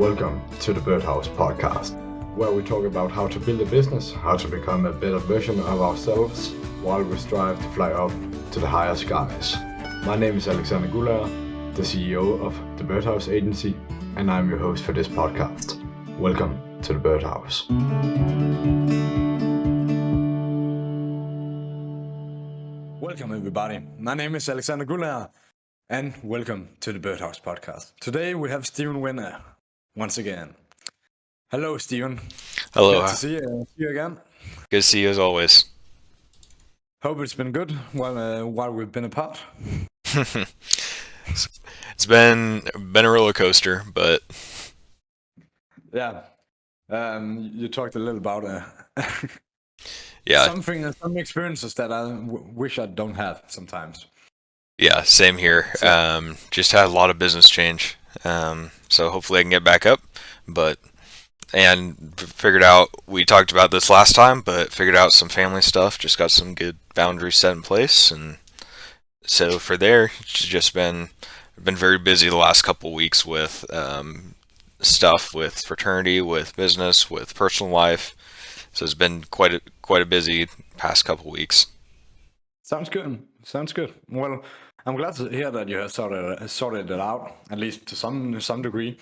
Welcome to the Birdhouse podcast, where we talk about how to build a business, how to become a better version of ourselves, while we strive to fly up to the higher skies. My name is Alexander Guller, the CEO of the Birdhouse Agency, and I'm your host for this podcast. Welcome to the Birdhouse. Welcome everybody, my name is Alexander Guller, and welcome to the Birdhouse podcast. Today we have Wynne once again. Hello Steven. Hello. Good to see you again. Good to see you as always. Hope it's been good while we've been apart. It's been a roller coaster, but yeah. You talked a little about yeah, some experiences that I wish I don't have sometimes. Yeah, same here. Just had a lot of business change, so hopefully I can get back up. And figured out, we talked about this last time, but figured out some family stuff. Just got some good boundaries set in place, and so for there, it's just been very busy the last couple weeks with stuff with fraternity, with business, with personal life. So it's been quite a busy past couple weeks. Sounds good. Well, I'm glad to hear that you have sorted it out, at least to some degree.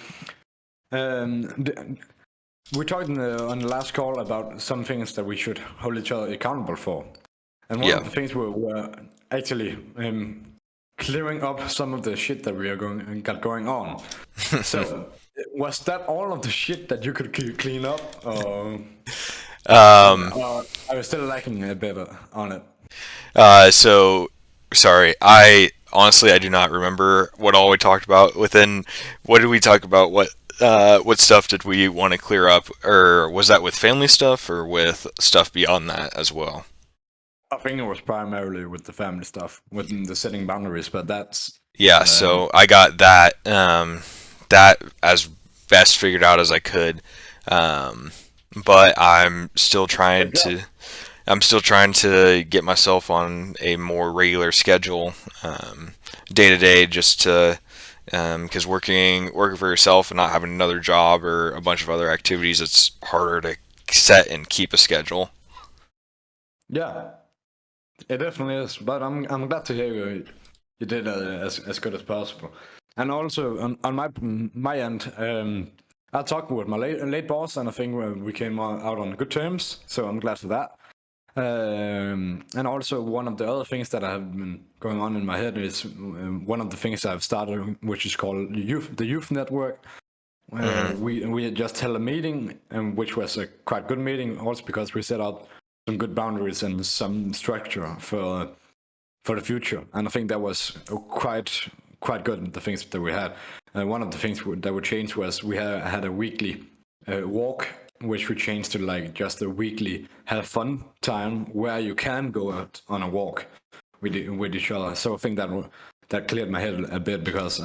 We talked on the last call about some things that we should hold each other accountable for, and one of the things were actually clearing up some of the shit that we got going on. So, was that all of the shit that you could clean up, or are you still lacking a bit on it? So sorry, I do not remember what all we talked about. What did we talk about? What stuff did we want to clear up, or was that with family stuff or with stuff beyond that as well? I think it was primarily with the family stuff, with the setting boundaries, but that's... Yeah, so I got that as best figured out as I could, but I'm still trying to get myself on a more regular schedule, day to day, just to, because working for yourself and not having another job or a bunch of other activities, it's harder to set and keep a schedule. Yeah, it definitely is. But I'm glad to hear you did as good as possible. And also on my end, I talked with my late boss, and I think we came out on good terms. So I'm glad for that. And also one of the other things that have been going on in my head is one of the things I've started, which is called the Youth Network. We just held a meeting, which was a quite good meeting, also because we set out some good boundaries and some structure for the future. And I think that was quite good, the things that we had. One of the things that would change was we had a weekly walk, which we changed to like just a weekly have fun time where you can go out on a walk with each other. So I think that cleared my head a bit, because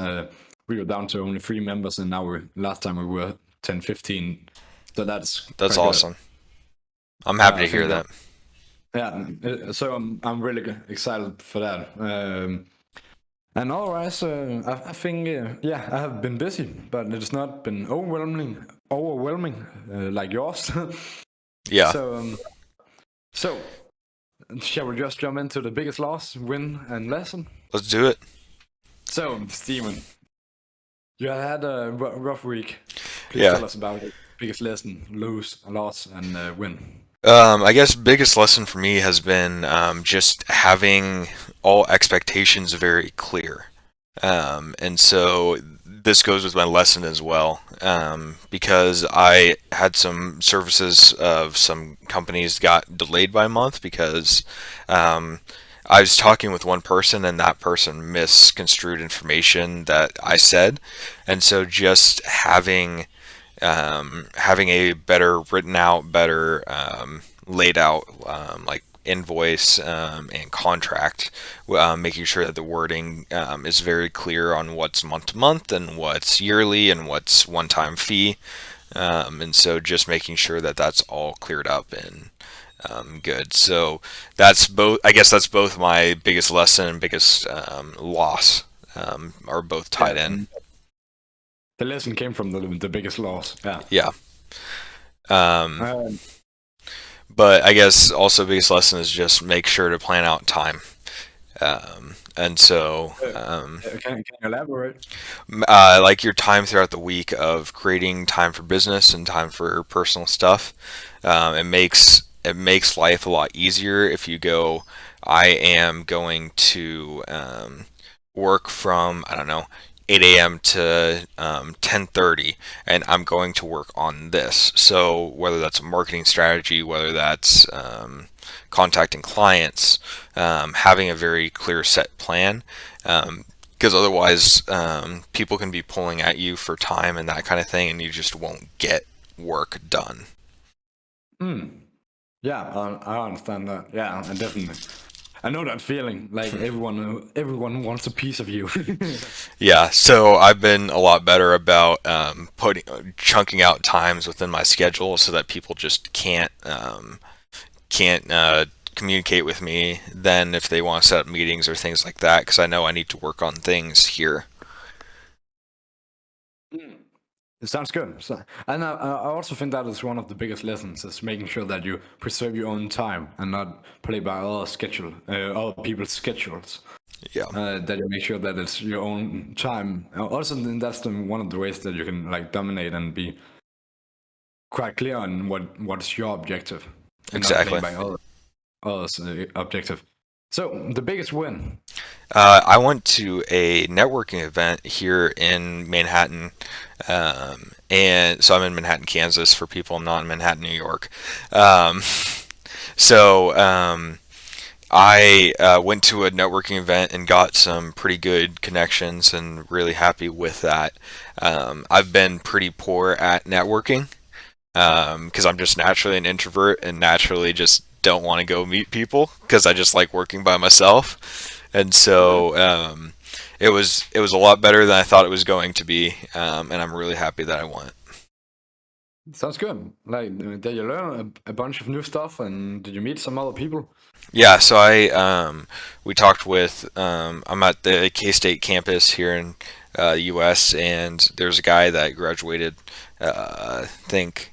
we were down to only 3 members, and now last time we were 10, 15. So that's awesome. Good. I'm happy to hear that. Yeah, so I'm really excited for that. And alright, so I think I have been busy, but it's not been overwhelming like yours. Yeah. So shall we just jump into the biggest loss, win, and lesson? Let's do it. So, Steven, you had a rough week. Please tell us about it. Biggest lesson, loss, and win. I guess biggest lesson for me has been just having all expectations very clear. And so this goes with my lesson as well, because I had some services of some companies got delayed by a month because I was talking with one person, and that person misconstrued information that I said. And so just having a better written out, better laid out like invoice and contract, making sure that the wording is very clear on what's month to month and what's yearly and what's one-time fee, and so just making sure that that's all cleared up and good. So that's both my biggest lesson and biggest loss are both tied in. the lesson came from the biggest loss. Yeah. Yeah. Um, Um, but I guess also biggest lesson is just make sure to plan out time. And so, can you elaborate? like your time throughout the week of creating time for business and time for personal stuff, it makes life a lot easier if you go. I am going to work from, I don't know, 8 a.m. to 10:30, and I'm going to work on this. So whether that's a marketing strategy, whether that's contacting clients, having a very clear set plan, because otherwise people can be pulling at you for time and that kind of thing, and you just won't get work done. Hmm. Yeah, I understand that. Yeah, and definitely. I know that feeling. Like everyone wants a piece of you. Yeah, so I've been a lot better about putting chunking out times within my schedule so that people just can't communicate with me then if they want to set up meetings or things like that, because I know I need to work on things here. It sounds good. And I also think that is one of the biggest lessons is making sure that you preserve your own time and not play by other people's schedules. Yeah, That you make sure that it's your own time. Also, then that's one of the ways that you can like dominate and be quite clear on what's your objective and not exactly. playing by others' objective. So the biggest win. I went to a networking event here in Manhattan, and so I'm in Manhattan, Kansas, for people not in Manhattan, New York. Um, so I went to a networking event and got some pretty good connections, and really happy with that. I've been pretty poor at networking because I'm just naturally an introvert and naturally just don't want to go meet people because I just like working by myself. And so it was a lot better than I thought it was going to be, and I'm really happy that I went. Sounds good. Like, did you learn a bunch of new stuff, and did you meet some other people? Yeah, so we talked with I'm at the K-State campus here in U.S., and there's a guy that graduated I think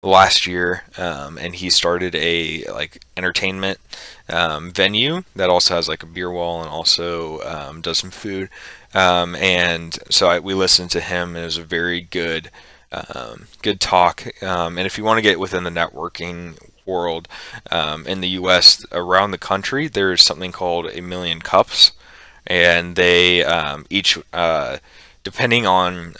last year, and he started a like entertainment venue that also has like a beer wall and also does some food. And so we listened to him, and it was a very good talk. And if you want to get within the networking world in the U.S. around the country, there's something called a million cups, and they each depending on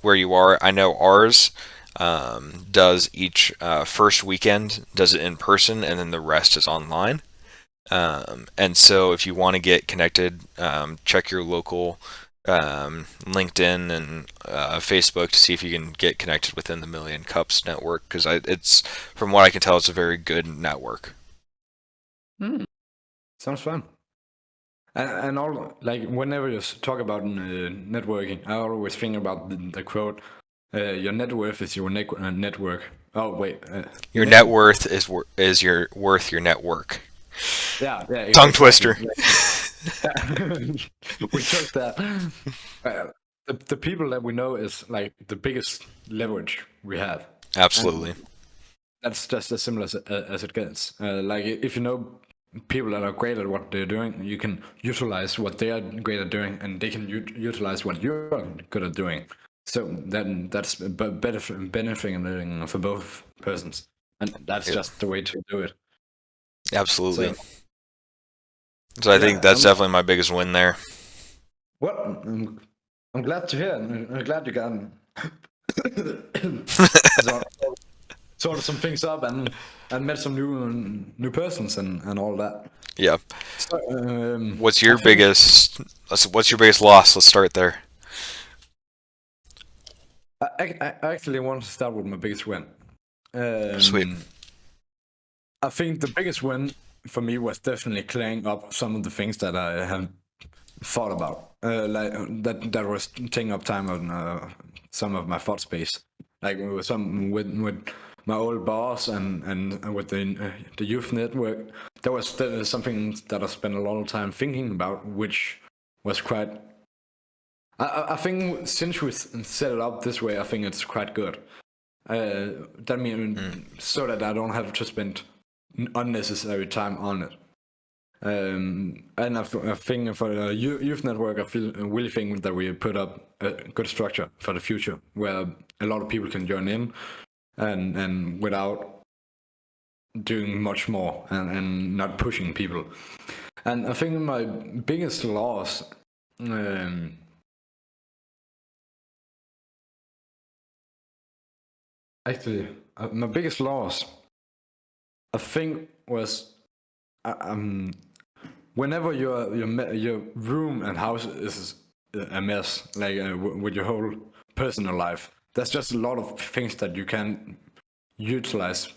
where you are. I know ours does each first weekend does it in person, and then the rest is online. And so if you want to get connected, check your local LinkedIn and Facebook to see if you can get connected within the Million Cups network, because it's, from what I can tell, it's a very good network. Hmm. Sounds fun. And all like whenever you talk about networking, I always think about the quote: "Your net worth is your network." Oh wait, Your net worth is your worth your network. yeah, yeah, Tongue exactly. twister. We took that. The people that we know is like the biggest leverage we have, Absolutely. and that's just as similar as it gets. Like if you know people that are great at what they're doing, you can utilize what they are great at doing, and they can utilize what you're good at doing. So then that's benefiting for both persons, and that's Yep. just the way to do it. Absolutely. So So I think yeah, that's definitely my biggest win there. well, I'm glad to hear. I'm glad you got sort sorted some things up and met some new persons and all that. Yeah. So, What's I your think biggest what's your biggest loss? Let's start there. I actually want to start with my biggest win. Sweet. I think the biggest win for me was definitely clearing up some of the things that I have thought about, like that was taking up time on some of my thought space, like with my old boss and with the youth network. That was something that I spent a lot of time thinking about, which was quite I think since we set it up this way, I think it's quite good. That means so that I don't have to spend unnecessary time on it. And I think for the youth network, I really think that we put up a good structure for the future where a lot of people can join in and without doing much more and not pushing people. And I think my biggest loss, my biggest loss, I think was whenever your room and house is a mess, like with your whole personal life, there's just a lot of things that you can utilize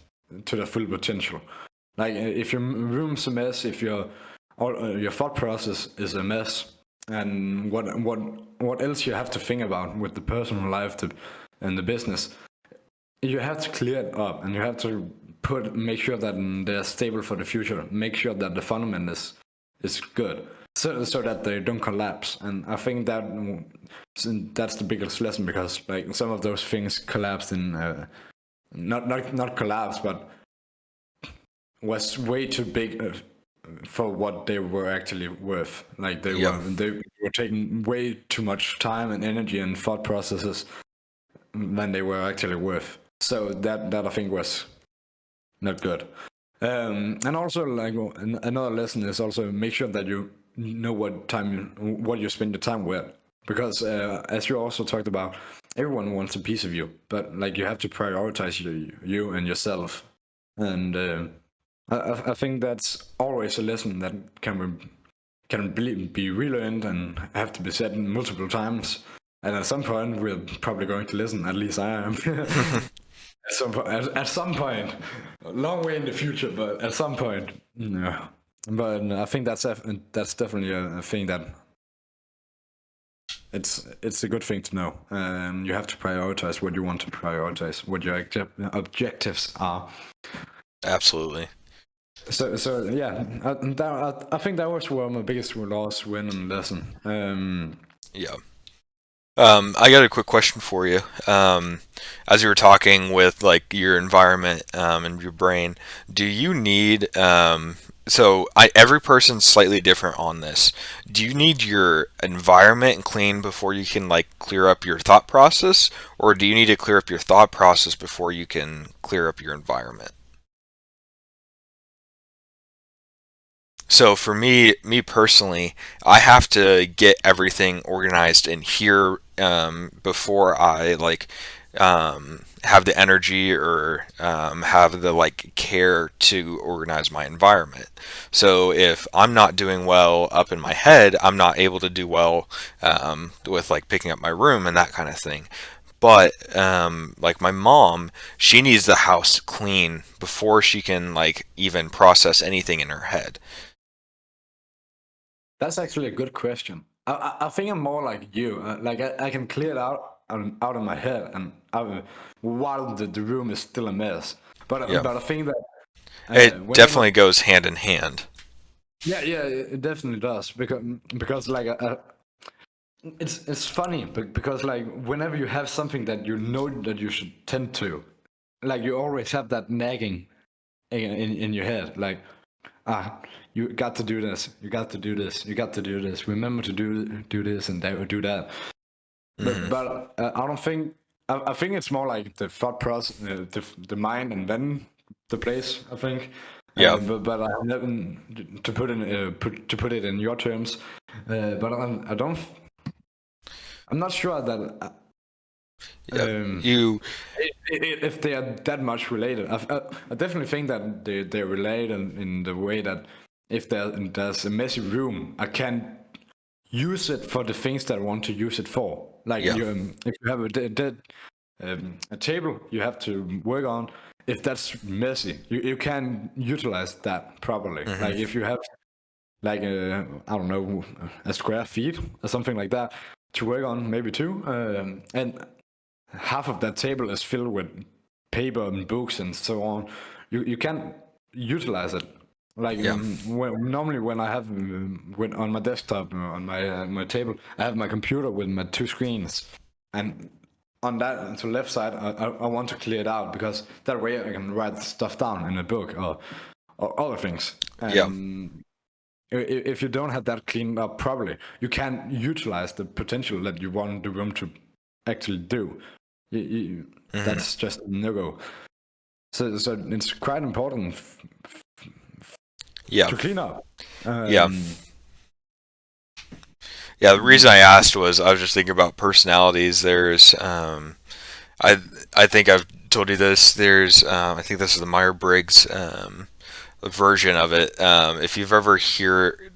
to the full potential. Like if your room's a mess, if your thought process is a mess, and what else you have to think about with the personal life and the business, you have to clear it up, and you have to make sure that they're stable for the future. Make sure that the fundament is good, so that they don't collapse. And I think that's the biggest lesson, because like some of those things collapsed in not collapsed, but was way too big for what they were actually worth. Like they were taking way too much time and energy and thought processes than they were actually worth. So that I think was not good. And also, like another lesson is also make sure that you know what you spend your time with, because as you also talked about, everyone wants a piece of you, but like you have to prioritize you and yourself. And I think that's always a lesson that can be relearned and have to be said multiple times. And at some point, we're probably going to listen. At least I am. At some point, a long way in the future, but at some point, yeah. But I think that's definitely a thing that it's a good thing to know. You have to prioritize what you want to prioritize, what your objectives are. Absolutely. So yeah, I think that was where my biggest loss, win, and lesson. Yeah. I got a quick question for you. As you were talking with like your environment and your brain, do you need every person's slightly different on this. Do you need your environment clean before you can like clear up your thought process, or do you need to clear up your thought process before you can clear up your environment? So for me personally, I have to get everything organized in here before I have the energy or have the like care to organize my environment. So if I'm not doing well up in my head, I'm not able to do well with like picking up my room and that kind of thing. But like my mom, she needs the house clean before she can like even process anything in her head. That's actually a good question. I think I'm more like you. Like I can clear it out of my head, and while the room is still a mess. Yeah. But I think that It whenever, definitely goes hand in hand. yeah, it definitely does, because like it's funny, because like whenever you have something that you know that you should tend to, like you always have that nagging in your head, like ah, you got to do this, you got to do this, you got to do this. Remember to do this and do that. Hmm. But I don't think. I think it's more like the thought process, the mind, and then the place. I think. Yeah. But I have never to put it in your terms. But I don't. I'm not sure that Yeah. um, You. if they are that much related. I definitely think that they're related in the way that if there's a messy room, I can use it for the things that I want to use it for. Like Yeah. if you have a table you have to work on, if that's messy, you can utilize that properly. Hmm. Like if you have like I don't know, a square feet or something like that to work on, maybe two, and half of that table is filled with paper and books and so on. You can utilize it Like Yeah. normally when I have on my desktop on my table, I have my computer with my two screens, and on that to the left side, I want to clear it out because that way I can write stuff down in a book or other things. Yeah. And if you don't have that cleaned up properly, you can't utilize the potential that you want the room to actually do. Hmm. That's just no go. So it's quite important Yeah. to clean up. Yeah. Um, Yeah. The reason I asked was I was just thinking about personalities. I I think I've told you this. I think this is the Meyer-Briggs version of it. If you've ever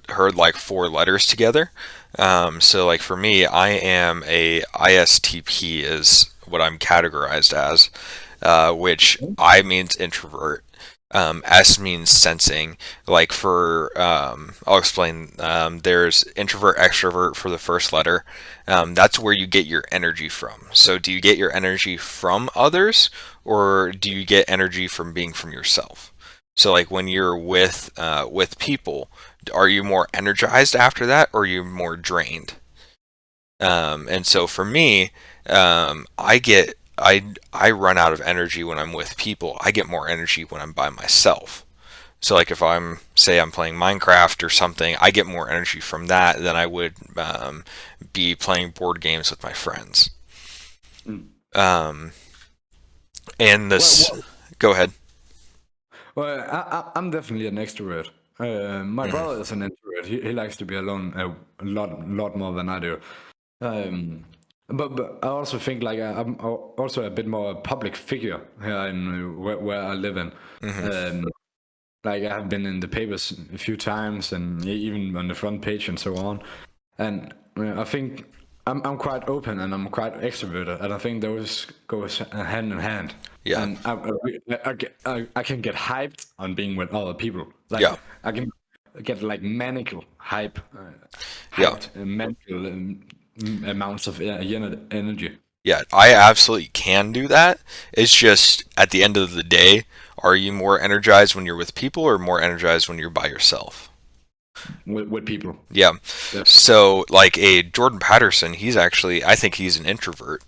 heard like four letters together, so like for me, I am a ISTP is what I'm categorized as, which I means introvert. S means sensing. Like I'll explain. There's introvert, extrovert for the first letter. That's where you get your energy from. So, do you get your energy from others, or do you get energy from being from yourself? So, like when you're with people, are you more energized after that, or are you more drained? And so for me, I run out of energy when I'm with people. I get more energy when I'm by myself. So like if I'm playing Minecraft or something, I get more energy from that than I would be playing board games with my friends. mm. Um, and well, this, well, go ahead. I'm definitely an extrovert. My Hmm. brother is an introvert. He likes to be alone a lot more than I do. Um, but I also think like I'm also a bit more a public figure here in where I live in. Hmm. Um, like I have been in the papers a few times and even on the front page and so on. And I think I'm quite open and I'm quite extroverted, and I think those goes hand in hand. Yeah, And I can get hyped on being with other people. Like yeah, I can get like manical yeah. hyped mental amounts of energy. Yeah, I absolutely can do that. It's just at the end of the day, are you more energized when you're with people or more energized when you're by yourself? With people. Yeah. Yeah. So, like a Jordan Patterson, I think he's an introvert.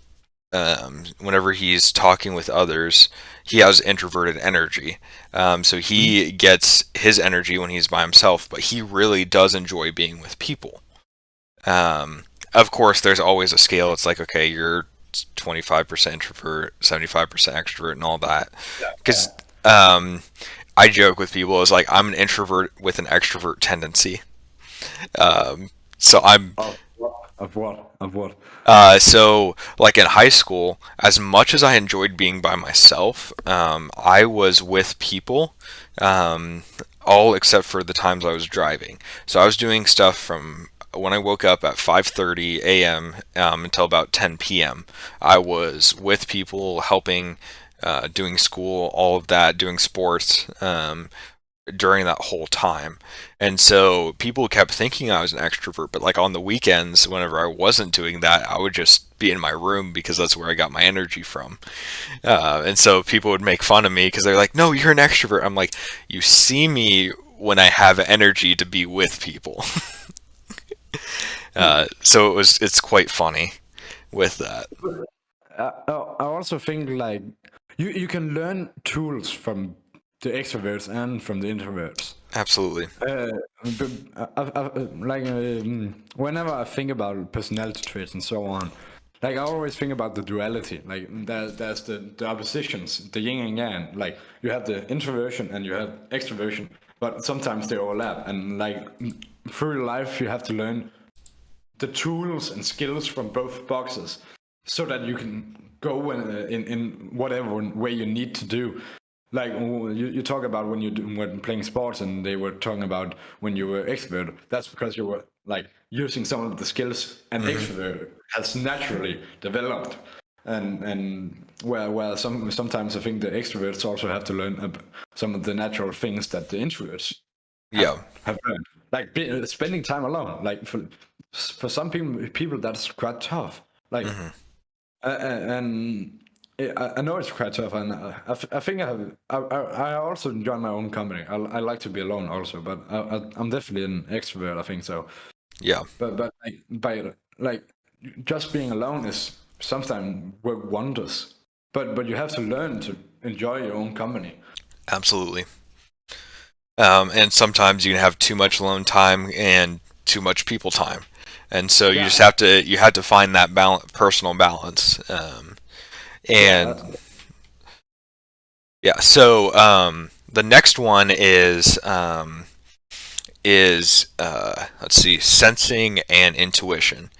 Whenever he's talking with others, he has introverted energy. So Mhm. he gets his energy when he's by himself, but he really does enjoy being with people. Of course, there's always a scale. It's like, okay, you're 25% introvert, 75% extrovert, and all that. Because I joke with people, it's like I'm an introvert with an extrovert tendency. Um, so I'm Of what? Of what? Of what? so like in high school, as much as I enjoyed being by myself, I was with people, um, all except for the times I was driving. So I was doing stuff from when I woke up at 5:30 a.m. Until about 10 p.m. I was with people, helping, doing school, all of that, doing sports. During that whole time. And so people kept thinking I was an extrovert, but like on the weekends, whenever I wasn't doing that, I would just be in my room because that's where I got my energy from. And so people would make fun of me because they're like, no, you're an extrovert. I'm like, you see me when I have energy to be with people. So it's quite funny with that. I also think like you can learn tools from the extroverts and from the introverts. Absolutely. But like whenever I think about personality traits and so on, like I always think about the duality. Like there's the oppositions, the yin and yang. Like you have the introversion and you have extroversion, but sometimes they overlap. And like through life, you have to learn the tools and skills from both boxes so that you can go in whatever way you need to do. Like you talk about when playing sports, and they were talking about when you were extrovert. That's because you were like using some of the skills an Hmm. extrovert has naturally developed, and where sometimes I think the extroverts also have to learn some of the natural things that the introverts have Yeah. have learned, like spending time alone. Like for some people that's quite tough. Like Hmm. and I know it's quite tough, and I think I also enjoy my own company. I like to be alone also, but I'm definitely an extrovert. I think so. Yeah, But like just being alone is sometimes work wonders. But you have to learn to enjoy your own company. absolutely. And sometimes you can have too much alone time and too much people time, and so you just Yeah, have to find that personal balance. yeah, And yeah, so the next one is let's see, sensing and intuition.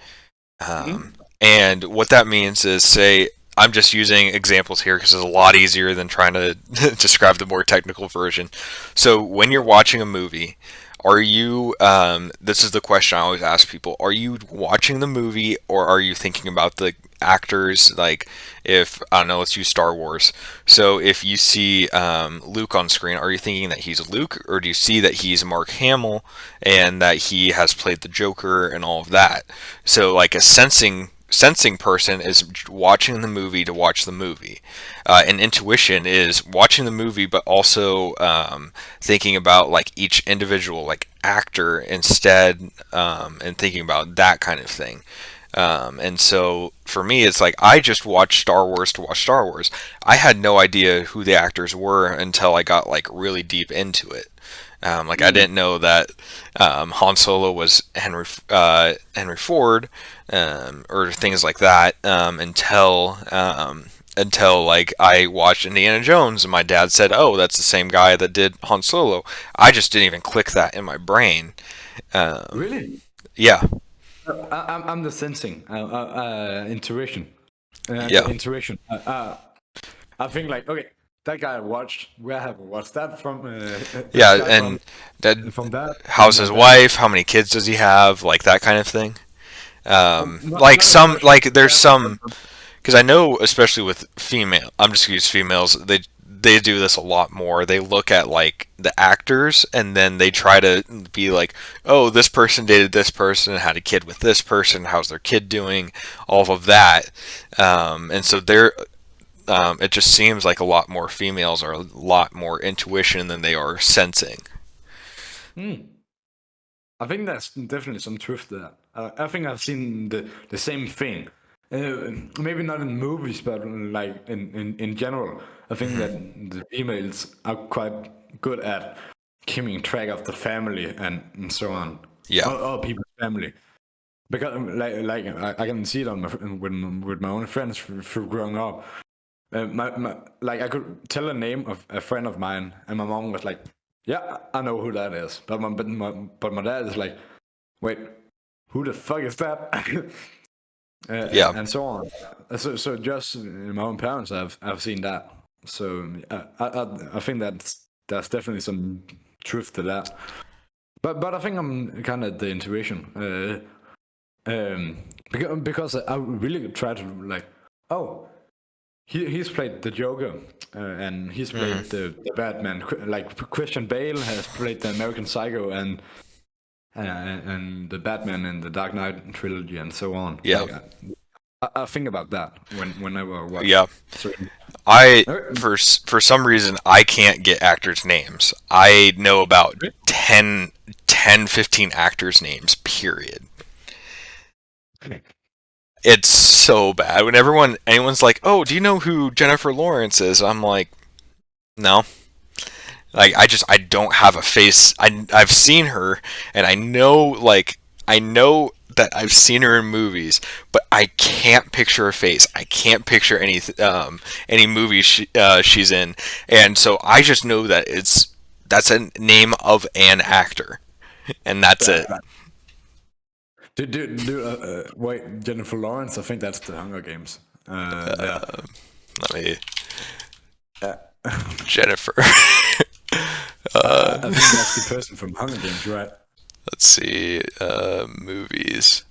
mhm. And what that means is, say, I'm just using examples here because it's a lot easier than trying to describe the more technical version. So when you're watching a movie, are you, this is the question I always ask people, are you watching the movie or are you thinking about the actors? Like, if, I don't know, let's use Star Wars. So if you see Luke on screen, are you thinking that he's Luke, or do you see that he's Mark Hamill and that he has played the Joker and all of that? So like a sensing person is watching the movie to watch the movie, and intuition is watching the movie but also thinking about like each individual like actor instead, and thinking about that kind of thing. And so for me, it's like I just watched Star Wars to watch Star Wars. I had no idea who the actors were until I got like really deep into it. Like I Mm. didn't know that Han Solo was Henry Ford, or things like that, until like I watched Indiana Jones and my dad said, "Oh, that's the same guy that did Han Solo." I just didn't even click that in my brain. Um, Really? yeah, I'm the sensing, intuition, yeah, intuition. I think like okay, that guy I watched. Where have I watched that from? That yeah, guy and that, from that how's his that. wife? How many kids does he have? Like that kind of thing. Like Not so some, much like there's that, some, because I know, especially with female, I'm just gonna use females. They do this a lot more. They look at like the actors and then they try to be like, oh, this person dated this person, had a kid with this person. How's their kid doing? All of that, and so they're. It just seems like a lot more females are a lot more intuition than they are sensing. Hmm. I think that's definitely some truth there. I think I've seen the same thing. Maybe not in movies, but like in general. I think Hmm. that the females are quite good at keeping track of the family and so on, Yeah. or people's family. Because like I can see it on with my own friends through growing up. My like I could tell a name of a friend of mine, and my mom was like, "Yeah, I know who that is." But my dad is like, "Wait, who the fuck is that?" Yeah. And so on. So just in my own parents, I've seen that. So I think that's definitely some truth to that. But I think I'm kind of the intuition. Because I really try to like, oh, he's played the Joker, and he's Hmm. played the Batman. Like Christian Bale has played the American Psycho and the Batman in the Dark Knight trilogy and so on. Yeah. Like I think about that whenever I watch Yeah. certain. I Okay. for some reason I can't get actors' names. I know about 10, 15 actors' names. Period. It's so bad when anyone's like, "Oh, do you know who Jennifer Lawrence is?" I'm like, "No." Like I don't have a face. I've seen her and I know that I've seen her in movies, but I can't picture her face. I can't picture any movie she's in, and so I just know that that's a name of an actor, and that's it. Fair. Wait, Jennifer Lawrence? I think that's the Hunger Games. Yeah. Let me Yeah. Jennifer. I think that's the person from Hunger Games, right? Let's see, movies.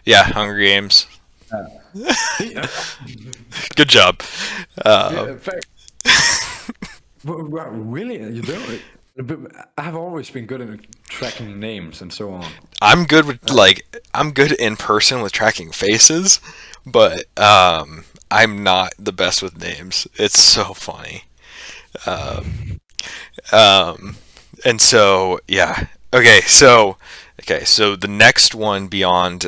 Yeah, Hunger Games. Yeah. See, Good job. yeah, fair. Really, you don't? But I have always been good at tracking names and so on. I'm good with I'm good in person with tracking faces, but I'm not the best with names. It's so funny. Um, and so yeah. So the next one beyond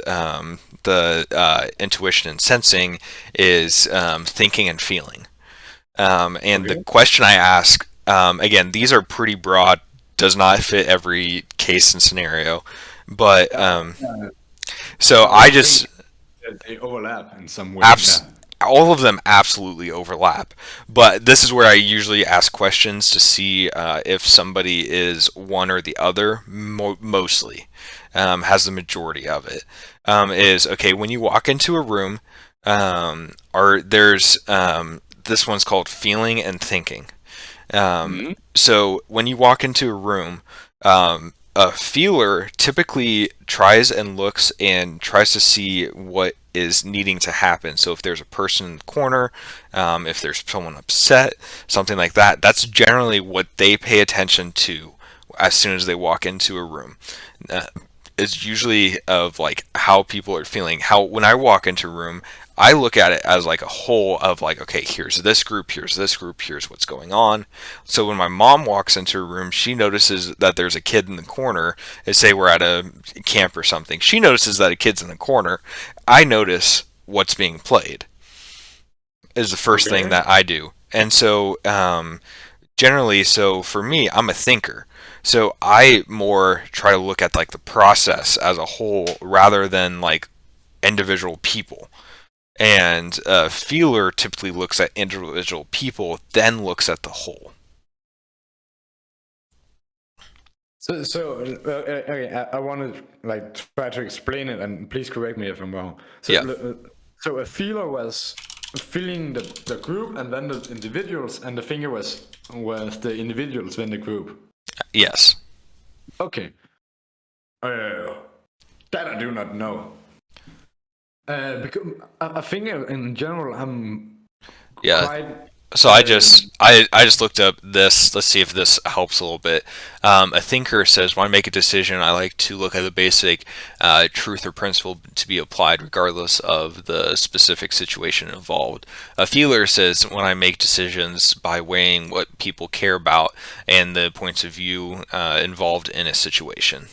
the intuition and sensing is thinking and feeling. And the Okay. question I ask, again, these are pretty broad, does not fit every case and scenario, but Yeah. Yeah. so I I think just they overlap in some way. abs- Yeah. all of them absolutely overlap. But this is where I usually ask questions to see if somebody is one or the other. Mostly has the majority of it. Is okay when you walk into a room. Are there's this one's called feeling and thinking. Hmm. So when you walk into a room, a feeler typically tries and looks and tries to see what is needing to happen. So if there's a person in the corner, if there's someone upset, something like that, that's generally what they pay attention to as soon as they walk into a room. Uh, it's usually of like how people are feeling. How when I walk into a room, I look at it as like a whole of like, okay, here's this group, here's this group, here's what's going on. So when my mom walks into a room, she notices that there's a kid in the corner. And say we're at a camp or something. She notices that a kid's in the corner. I notice what's being played is the first thing Okay. that I do. And so generally, so for me, I'm a thinker. So I more try to look at like the process as a whole rather than like individual people. And a feeler typically looks at individual people, then looks at the whole. Okay, I want to like try to explain it, and please correct me if I'm wrong. So, Yeah. so a feeler was feeling the group, and then the individuals, and the finger was the individuals in the group. Yes. Okay. Uh, that I do not know. Because I think in general I'm Yeah. quite. So I just looked up this. Let's see if this helps a little bit. A thinker says, when I make a decision, I like to look at the basic truth or principle to be applied, regardless of the specific situation involved. A feeler says, when I make decisions by weighing what people care about and the points of view involved in a situation.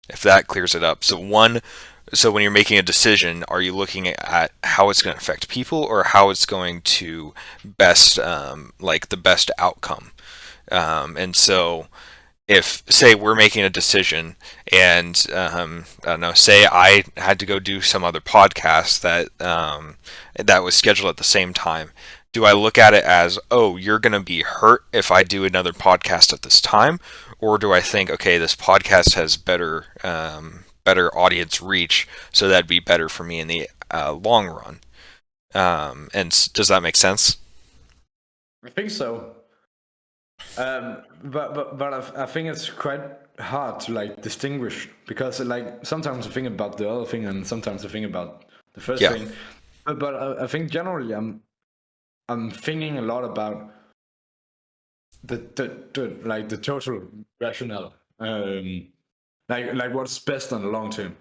If that clears it up. So when you're making a decision, are you looking at how it's going to affect people or how it's going to best, like the best outcome? And so if, say, we're making a decision and, I don't know, say I had to go do some other podcast that was scheduled at the same time. Do I look at it as, oh, you're going to be hurt if I do another podcast at this time? Or do I think, okay, this podcast has better audience reach, so that'd be better for me in the long run? Does that make sense? I think so. But I think it's quite hard to like distinguish because like sometimes I think about the other thing and sometimes I think about the first Yeah. thing. But I think generally I'm thinking a lot about the like the total rationale, like what's best on the long term,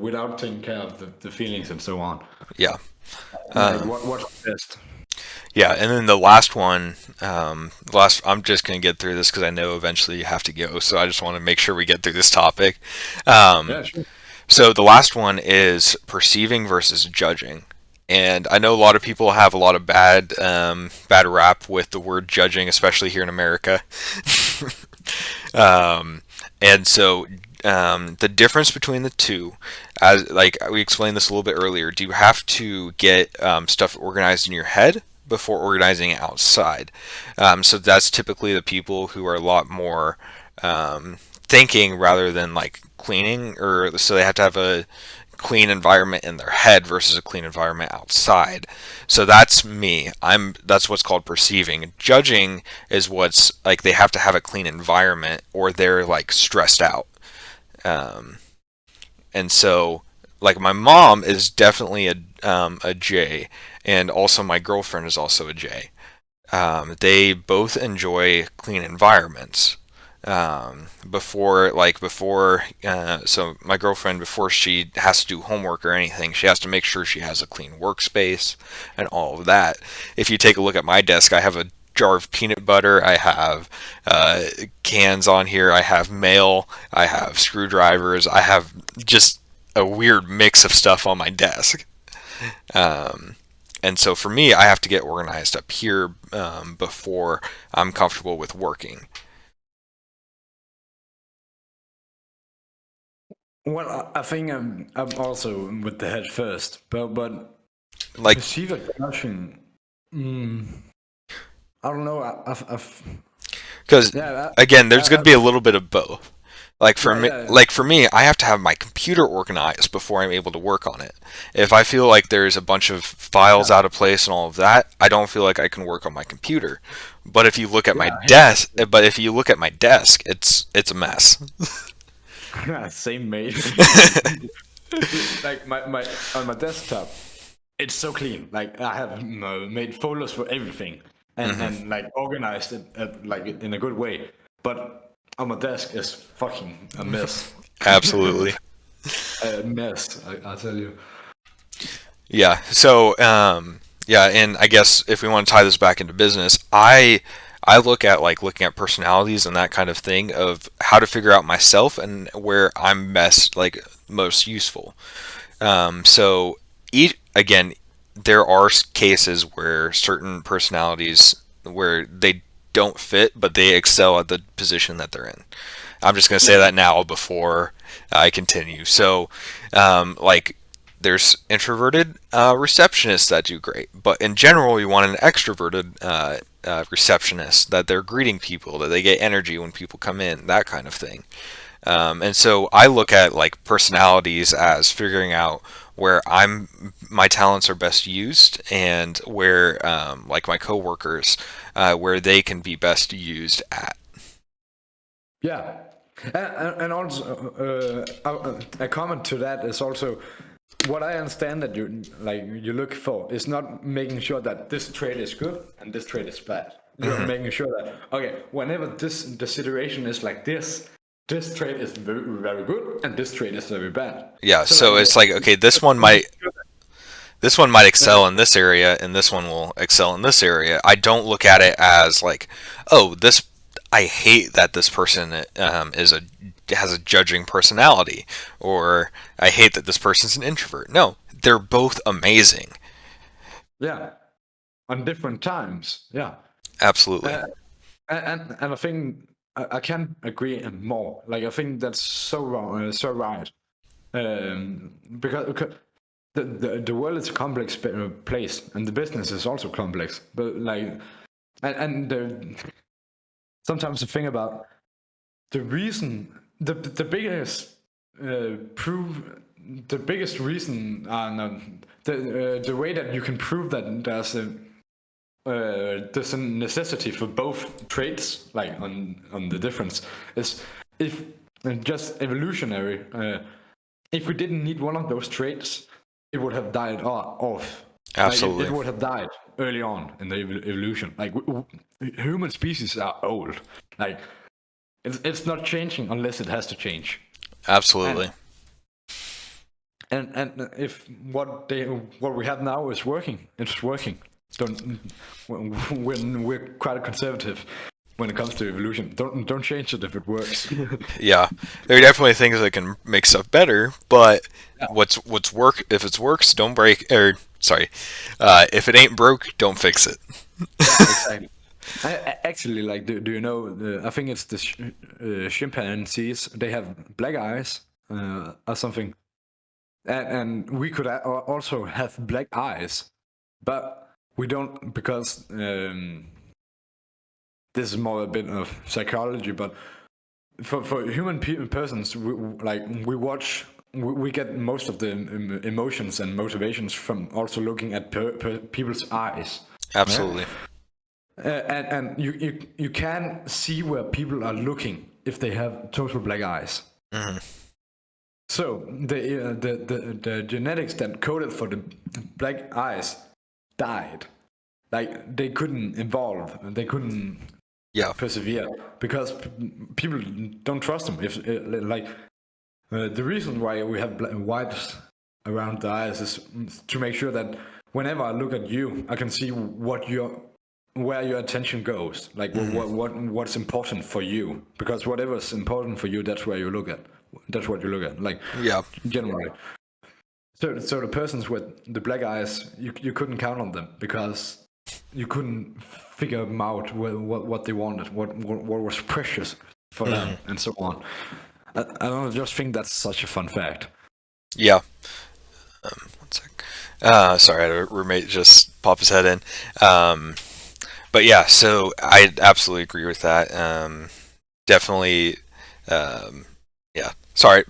without taking care of the feelings and so on. Yeah. Like what's best. Yeah, and then the last one, last I'm just gonna get through this because I know eventually you have to go, so I just want to make sure we get through this topic. Um, Yeah, sure. so the last one is perceiving versus judging, and I know a lot of people have a lot of bad rap with the word judging, especially here in America. And so the difference between the two, as like we explained this a little bit earlier, do you have to get stuff organized in your head before organizing it outside? So that's typically the people who are a lot more thinking rather than like cleaning, or so they have to have a clean environment in their head versus a clean environment outside. So that's me. That's what's called perceiving. Judging is what's like they have to have a clean environment or they're like stressed out. Um, and so like my mom is definitely a J, and also my girlfriend is also a J. They both enjoy clean environments. So my girlfriend, before she has to do homework or anything, she has to make sure she has a clean workspace and all of that. If you take a look at my desk, I have a jar of peanut butter, I have cans on here, I have mail, I have screwdrivers, I have just a weird mix of stuff on my desk. And so for me, I have to get organized up here before I'm comfortable with working. Well, I think I'm also with the head first, but Like, perceive aggression. I don't know. because Yeah, again, there's going I, to be a little bit of both. yeah, yeah, Like for me, I have to have my computer organized before I'm able to work on it. If I feel like there's a bunch of files yeah, out of place and all of that, I don't feel like I can work on my computer. But if you look at my yeah. desk, it's a mess. Same, mate. Like my on my desktop, it's so clean. Like I have made folders for everything and like organized it like in a good way. But on my desk is fucking a mess. Absolutely. A mess, I tell you. Yeah. So, yeah, and I guess if we want to tie this back into business, I look at like looking at personalities and that kind of thing of how to figure out myself and where I'm best, like most useful. So, again, there are cases where certain personalities where they don't fit, but they excel at the position that they're in. I'm just going to say Yeah, that now before I continue. So, like, there's introverted receptionists that do great, but in general, you want an extroverted receptionist that they're greeting people, that they get energy when people come in, that kind of thing. And so I look at like personalities as figuring out where my talents are best used and where like my coworkers where they can be best used at. yeah. And also a comment to that is also what I understand that you look for is not making sure that this trade is good and this trade is bad. You're making sure that okay, whenever the situation is like this trade is very very good and this trade is very bad. Yeah, So so it's like okay, this one might excel in this area and this one will excel in this area. I don't look at it as like, oh, this I hate that this person has a judging personality, or I hate that this person's an introvert. No, they're both amazing. yeah, on different times. Yeah. Absolutely. And I think I can agree more. Like I think that's so wrong, so right. Because the world is a complex place, and the business is also complex. But like, sometimes the thing about the reason, the biggest prove, the biggest reason, no, the way that you can prove that there's a necessity for both traits, like on the difference, is if just evolutionary. If we didn't need one of those traits, it would have died off. Like it Absolutely. would have died early on in the evolution. Like human species are old. Like it's not changing unless it has to change. Absolutely. And if what we have now is working, it's working. Don't we're quite conservative when it comes to evolution. Don't change it if it works. Yeah, there are definitely things that can make stuff better, but Yeah, what's work if it works, don't break. Or sorry, if it ain't broke, don't fix it. yeah, exactly. Actually, like, do you know? I think it's the chimpanzees. They have black eyes or something, and we could also have black eyes, but we don't because this is more a bit of psychology. But for human persons, we watch. We get most of the emotions and motivations from also looking at people's eyes. Yeah? Absolutely. And you can see where people are looking if they have total black eyes. Hmm. So the genetics that coded for the black eyes died. Like they couldn't evolve. They couldn't. persevere, because people don't trust them. If the reason why we have whites around the eyes is to make sure that whenever I look at you, I can see where your attention goes, like what's important for you, because whatever's important for you, that's where you look at. That's what you look at, like generally. So the persons with the black eyes, you couldn't count on them because you couldn't figure them out what they wanted, what was precious for them, and so on. I don't just think that's such a fun fact. Yeah. One sec. Sorry, I had a roommate just pop his head in. But yeah, so I absolutely agree with that. Definitely. Yeah. Sorry,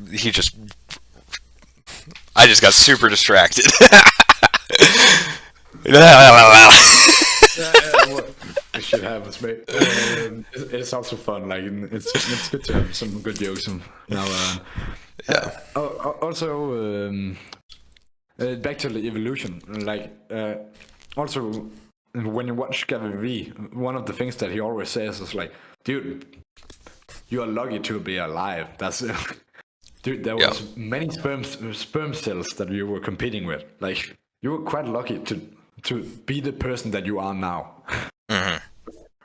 I just got super distracted. It shit happens, mate. It's also fun. Like it's good to have some good jokes now and Yeah. also, back to the evolution. Like also, when you watch Gavin V, one of the things that he always says is like, "Dude, you are lucky to be alive." That's dude. There was many sperm cells that you were competing with. Like you were quite lucky to be the person that you are now.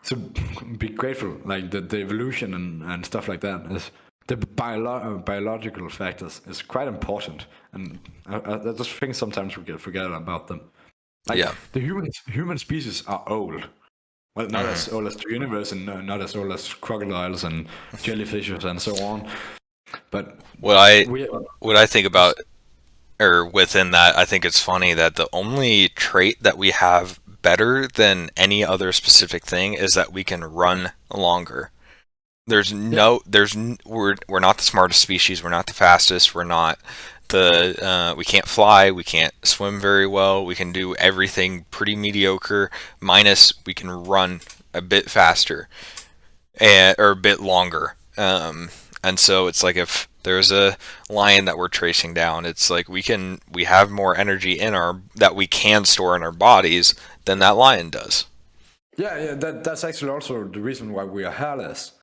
So be grateful, like the evolution and stuff like that. Is the biological factors is quite important, and I just think sometimes we forget about them. Like the human species are old. Well, not as old as the universe, and not as old as crocodiles and jellyfishes and so on. But what I think about, or within that, I think it's funny that the only trait that we have better than any other specific thing is that we can run longer. We're not the smartest species. We're not the fastest. We're not we can't fly. We can't swim very well. We can do everything pretty mediocre. Minus we can run a bit faster, or a bit longer. And so it's like if there's a lion that we're tracing down, it's like we have more energy that we can store in our bodies than that lion does. Yeah, that's actually also the reason why we are hairless.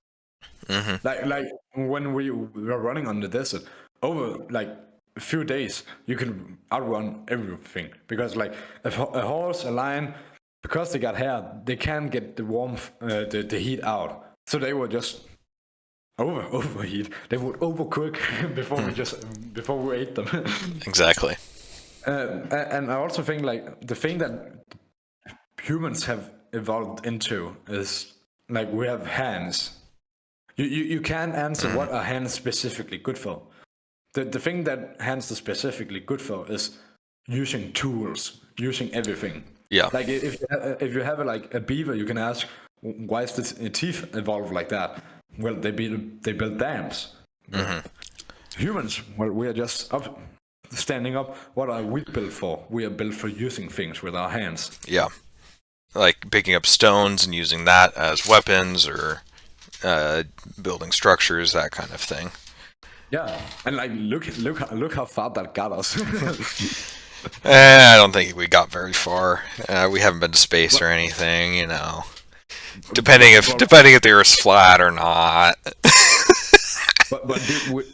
Like when we were running on the desert, over like a few days, you can outrun everything, because like a horse, a lion, because they got hair, they can't get the warmth, the heat out, so they were just overheat. They would overcook before we ate them. Exactly. And I also think like the thing that humans have evolved into is like we have hands. You can't answer what are hands specifically good for. The thing that hands are specifically good for is using tools, using everything. Yeah. Like if you have like a beaver, you can ask, why is the teeth evolved like that? Well, they build dams. Humans, well, we are just standing up. What are we built for? We are built for using things with our hands. Yeah. Like picking up stones and using that as weapons, or building structures, that kind of thing. Yeah, and like look how far that got us. I don't think we got very far. We haven't been to space or anything, you know. Depending if the Earth's flat or not. but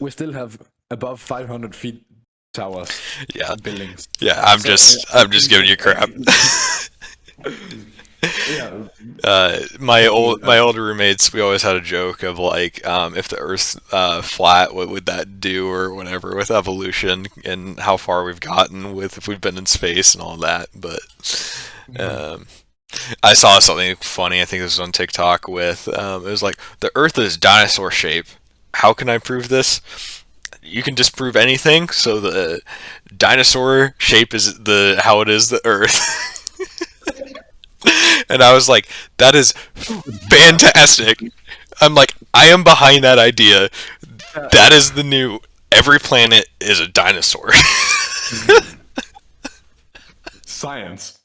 we still have above 500 feet towers. Yeah. Buildings. Yeah, I'm just giving you crap. Yeah. My older roommates, we always had a joke of like, if the Earth's flat, what would that do, or whatever, with evolution and how far we've gotten with if we've been in space and all that. But I saw something funny. I think this was on TikTok with it was like, the Earth is dinosaur shape. How can I prove this? You can disprove anything. So the dinosaur shape is how it is the Earth. And I was like, that is fantastic. I'm like, I am behind that idea. That is the new, every planet is a dinosaur. Science.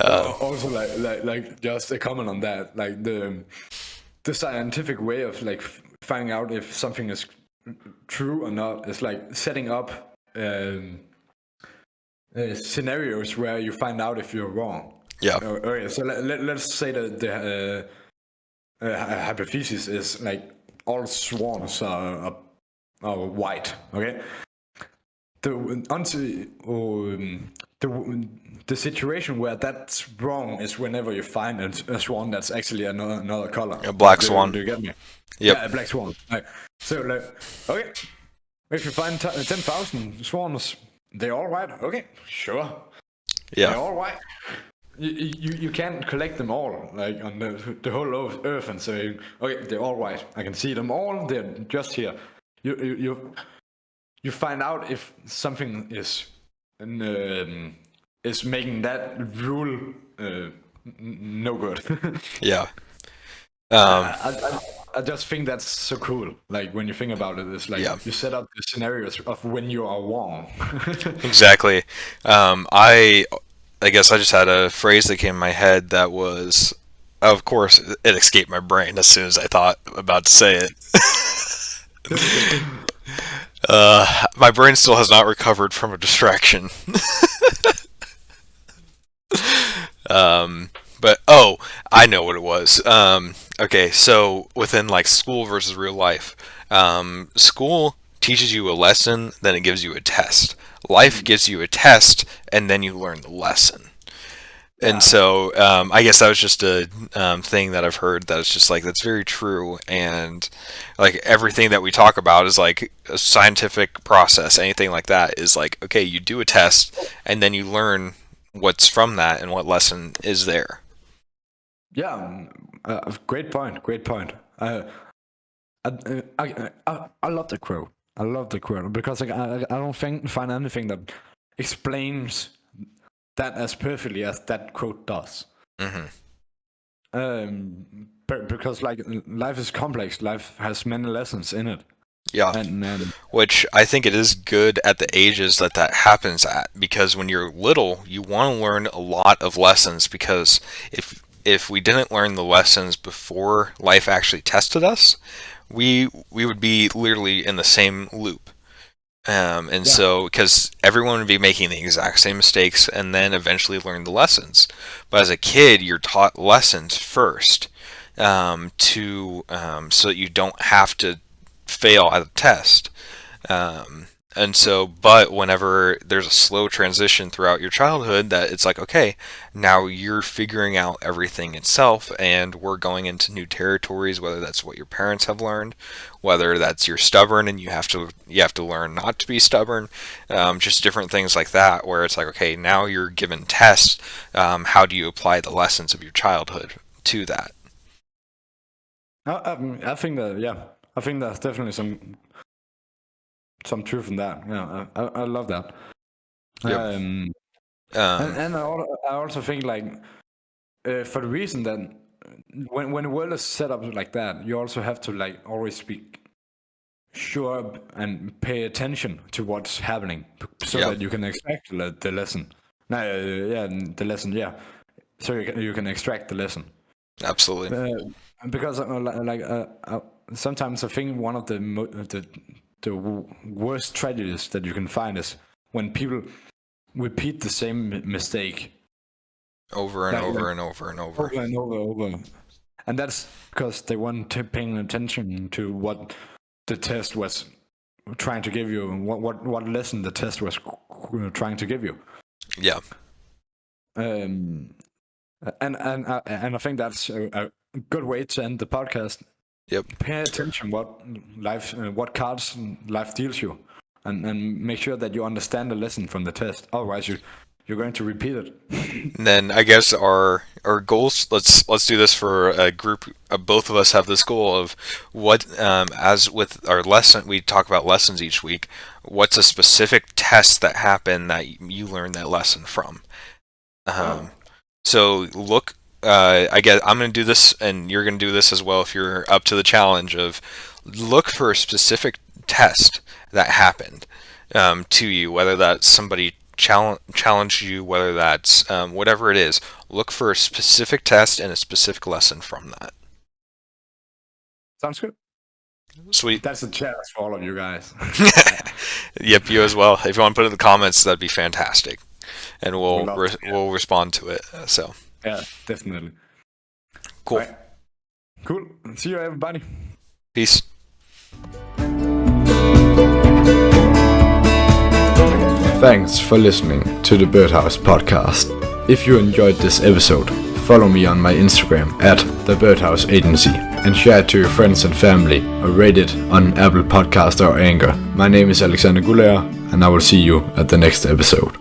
Also, like just a comment on that, like the scientific way of like finding out if something is true or not is like setting up scenarios where you find out if you're wrong. Yeah. Okay, so let's say that the hypothesis is like all swans are white. Okay, the until the situation where that's wrong is whenever you find a swan that's actually another color. A black Do, swan. do you get me? Yep. Yeah, a black swan. Like, so like, okay, if you find 10,000 swans, they're all white. Okay, sure, they're Yeah. all white. You can't collect them all like on the whole earth and say, okay, they're all white. I can see them all. They're just here. You find out if something is making that rule no good. Yeah. I just think that's so cool. Like when you think about it, it's like Yeah. you set up the scenarios of when you are wrong. Exactly. I guess I just had a phrase that came in my head that was, of course, it escaped my brain as soon as I thought about to say it. My brain still has not recovered from a distraction. But I know what it was. Okay, so within like school versus real life, school teaches you a lesson, then it gives you a test. Life gives you a test, and then you learn the lesson. And so I guess that was just a thing that I've heard that it's just like that's very true, and like everything that we talk about is like a scientific process. Anything like that is like, okay, you do a test, and then you learn what's from that and what lesson is there. Yeah, great point. Great point. I love the quote. I love the quote because like, I don't find anything that explains that as perfectly as that quote does. Hmm. Because like life is complex. Life has many lessons in it. Yeah. And Which I think it is good at the ages that that happens at, because when you're little, you want to learn a lot of lessons, because if we didn't learn the lessons before life actually tested us, we would be literally in the same loop. So, because everyone would be making the exact same mistakes and then eventually learn the lessons. But as a kid, you're taught lessons first, so that you don't have to fail at a test. But whenever there's a slow transition throughout your childhood, that it's like, okay, now you're figuring out everything itself, and we're going into new territories, whether that's what your parents have learned, whether that's you're stubborn and you have to learn not to be stubborn, just different things like that, where it's like, okay, now you're given tests, how do you apply the lessons of your childhood to that? I think that I think there's definitely some truth in that. Yeah, I love that. Yep. And I also think like for the reason that when the world is set up like that, you also have to like always be sure and pay attention to what's happening so Yep. that you can extract the lesson. The lesson. Yeah, so you can extract the lesson. Absolutely. Because sometimes I think one of the worst tragedies that you can find is when people repeat the same mistake Over and like, over like, and over and over. over and over, and that's because they weren't paying attention to what the test was trying to give you, and what lesson the test was trying to give you. Yeah. And I think that's a good way to end the podcast. Yep. Pay attention what cards life deals you, and make sure that you understand the lesson from the test. Otherwise, you're going to repeat it. And then I guess our goals. Let's do this for a group. Both of us have this goal of what, as with our lesson, we talk about lessons each week. What's a specific test that happened that you learned that lesson from? So look. I guess I'm going to do this, and you're going to do this as well if you're up to the challenge of look for a specific test that happened to you, whether that's somebody challenged you, whether that's whatever it is. Look for a specific test and a specific lesson from that. Sounds good. Sweet. That's a challenge for all of you guys. Yep, you as well. If you want to put it in the comments, that'd be fantastic, and we'll We'd love to, we'll respond to it. So. Yeah, definitely. Cool. Right. Cool. See you, everybody. Peace. Thanks for listening to the Birdhouse Podcast. If you enjoyed this episode, follow me on my Instagram at The Birdhouse Agency and share it to your friends and family or rate it on Apple Podcast or Anchor. My name is Alexander Gulager and I will see you at the next episode.